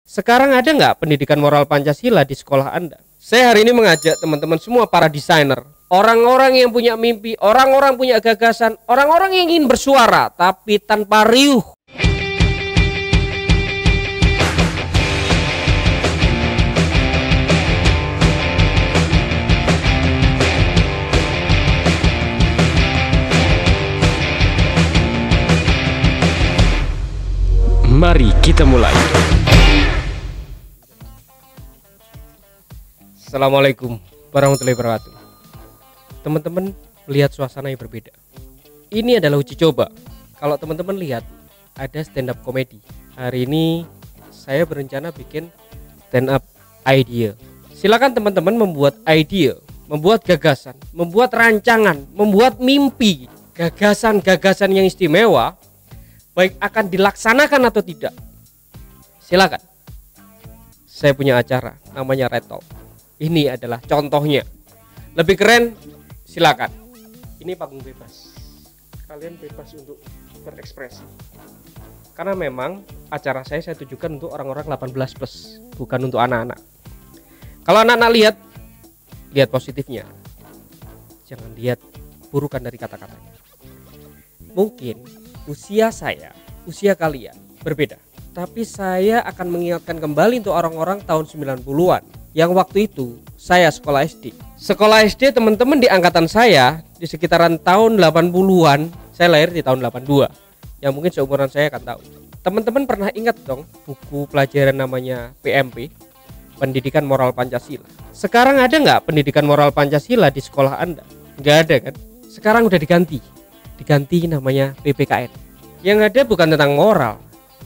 Sekarang ada nggak pendidikan moral Pancasila di sekolah Anda? Saya hari ini mengajak teman-teman semua para desainer, orang-orang yang punya mimpi, orang-orang punya gagasan, orang-orang yang ingin bersuara tapi tanpa riuh. Mari kita mulai. Assalamualaikum warahmatullahi wabarakatuh. Teman-teman lihat suasana yang berbeda. Ini adalah uji coba. Kalau teman-teman lihat ada stand up komedi. Hari ini saya berencana bikin stand up idea. Silakan teman-teman membuat ide, membuat gagasan, membuat rancangan, membuat mimpi, gagasan-gagasan yang istimewa, baik akan dilaksanakan atau tidak. Silakan. Saya punya acara namanya Red Talk. Ini adalah contohnya. Lebih keren, silakan. Ini panggung bebas. Kalian bebas untuk berekspresi. Karena memang acara saya tujukan untuk orang-orang 18 plus, bukan untuk anak-anak. Kalau anak-anak lihat positifnya. Jangan lihat burukan dari kata-katanya. Mungkin usia saya, usia kalian berbeda. Tapi saya akan mengingatkan kembali untuk orang-orang tahun 90-an yang waktu itu saya sekolah SD. Sekolah SD teman-teman di angkatan saya di sekitaran tahun 80-an, saya lahir di tahun 82. Yang mungkin seumuran saya akan tahu. Teman-teman pernah ingat dong buku pelajaran namanya PMP, Pendidikan Moral Pancasila. Sekarang ada nggak pendidikan moral Pancasila di sekolah Anda? Nggak ada kan? Sekarang udah diganti namanya PPKN. Yang ada bukan tentang moral,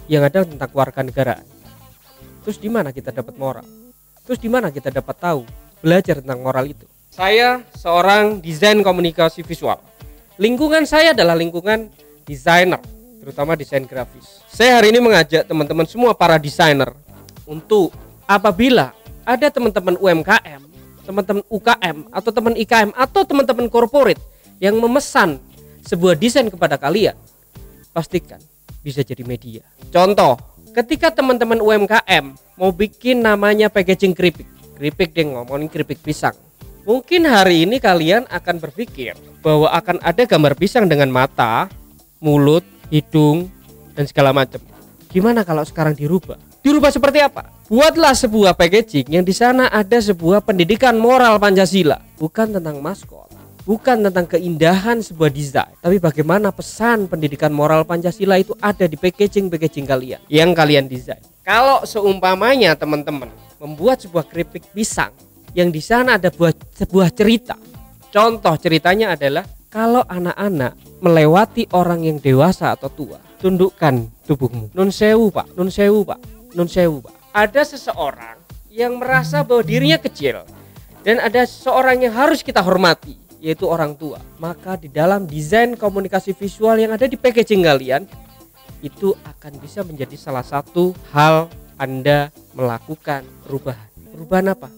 yang ada tentang kewarganegaraan. Terus di mana kita dapat moral? Terus di mana kita dapat tahu belajar tentang moral itu? Saya seorang desain komunikasi visual. Lingkungan saya adalah lingkungan desainer, terutama desain grafis. Saya hari ini mengajak teman-teman semua para desainer untuk apabila ada teman-teman UMKM, teman-teman UKM atau teman IKM atau teman-teman corporate yang memesan sebuah desain kepada kalian, pastikan bisa jadi media. Contoh, ketika teman-teman UMKM mau bikin namanya packaging keripik deh, ngomongin keripik pisang. Mungkin hari ini kalian akan berpikir bahwa akan ada gambar pisang dengan mata, mulut, hidung, dan segala macam. Gimana kalau sekarang dirubah? Dirubah seperti apa? Buatlah sebuah packaging yang di sana ada sebuah pendidikan moral Pancasila, bukan tentang maskot. Bukan tentang keindahan sebuah desain, tapi bagaimana pesan pendidikan moral Pancasila itu ada di packaging kalian yang kalian desain. Kalau seumpamanya teman-teman membuat sebuah keripik pisang yang di sana ada sebuah cerita. Contoh ceritanya adalah kalau anak-anak melewati orang yang dewasa atau tua, tundukkan tubuhmu. Nun sewu pak. Ada seseorang yang merasa bahwa dirinya kecil dan ada seseorang yang harus kita hormati, yaitu orang tua. Maka di dalam desain komunikasi visual yang ada di packaging kalian itu akan bisa menjadi salah satu hal Anda melakukan perubahan. Perubahan apa?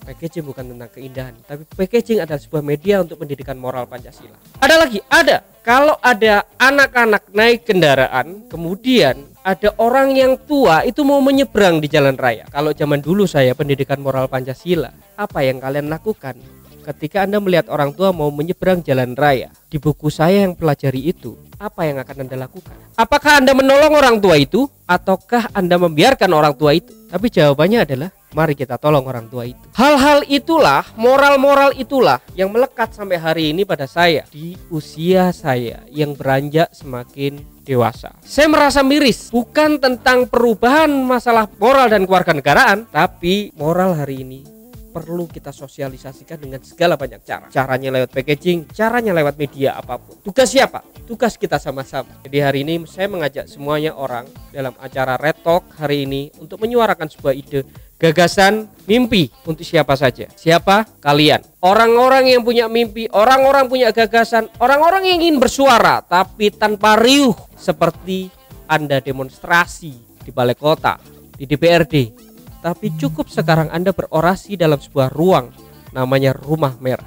Packaging bukan tentang keindahan, tapi packaging adalah sebuah media untuk pendidikan moral Pancasila. Ada kalau ada anak-anak naik kendaraan, kemudian ada orang yang tua itu mau menyeberang di jalan raya. Kalau zaman dulu saya pendidikan moral Pancasila, apa yang kalian lakukan ketika Anda melihat orang tua mau menyeberang jalan raya? Di buku saya yang pelajari itu, apa yang akan Anda lakukan? Apakah Anda menolong orang tua itu, ataukah Anda membiarkan orang tua itu? Tapi jawabannya adalah, mari kita tolong orang tua itu. Hal-hal itulah, moral-moral itulah yang melekat sampai hari ini pada saya di usia saya yang beranjak semakin dewasa. Saya merasa miris, bukan tentang perubahan masalah moral dan kewarganegaraan, tapi moral hari ini perlu kita sosialisasikan dengan segala banyak cara. Caranya lewat packaging, caranya lewat media apapun. Tugas siapa? Tugas kita sama-sama. Jadi hari ini saya mengajak semuanya orang dalam acara Red Talk hari ini untuk menyuarakan sebuah ide, gagasan, mimpi untuk siapa saja. Siapa? Kalian. Orang-orang yang punya mimpi, orang-orang punya gagasan, orang-orang yang ingin bersuara tapi tanpa riuh seperti Anda demonstrasi di balai kota, di DPRD. Tapi cukup sekarang Anda berorasi dalam sebuah ruang namanya Rumah Merah,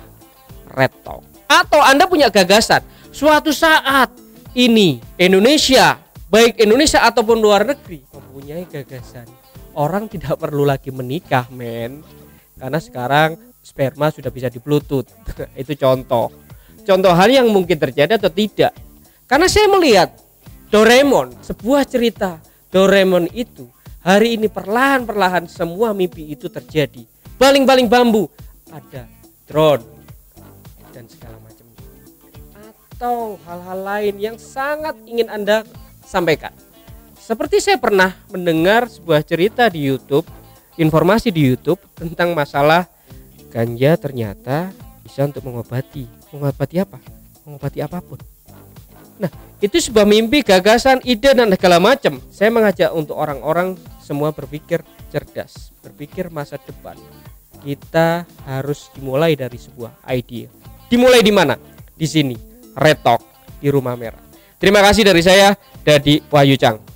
Red Talk. Atau Anda punya gagasan, suatu saat ini Indonesia, baik Indonesia ataupun luar negeri, mempunyai gagasan orang tidak perlu lagi menikah, men. Karena sekarang sperma sudah bisa di Bluetooth. Itu contoh hal yang mungkin terjadi atau tidak. Karena saya melihat Doraemon, sebuah cerita Doraemon itu hari ini perlahan-perlahan semua mimpi itu terjadi. Baling-baling bambu, ada drone dan segala macam. Atau hal-hal lain yang sangat ingin Anda sampaikan. Seperti saya pernah mendengar sebuah cerita di YouTube, informasi di YouTube tentang masalah ganja ternyata bisa untuk mengobati apa? Mengobati apapun. Nah, itu sebuah mimpi, gagasan, ide dan segala macam. Saya mengajak untuk orang-orang semua berpikir cerdas, berpikir masa depan. Kita harus dimulai dari sebuah ide. Dimulai di mana? Di sini, Red Talk di Rumah Merah. Terima kasih dari saya, Dadi Wahyu Chang.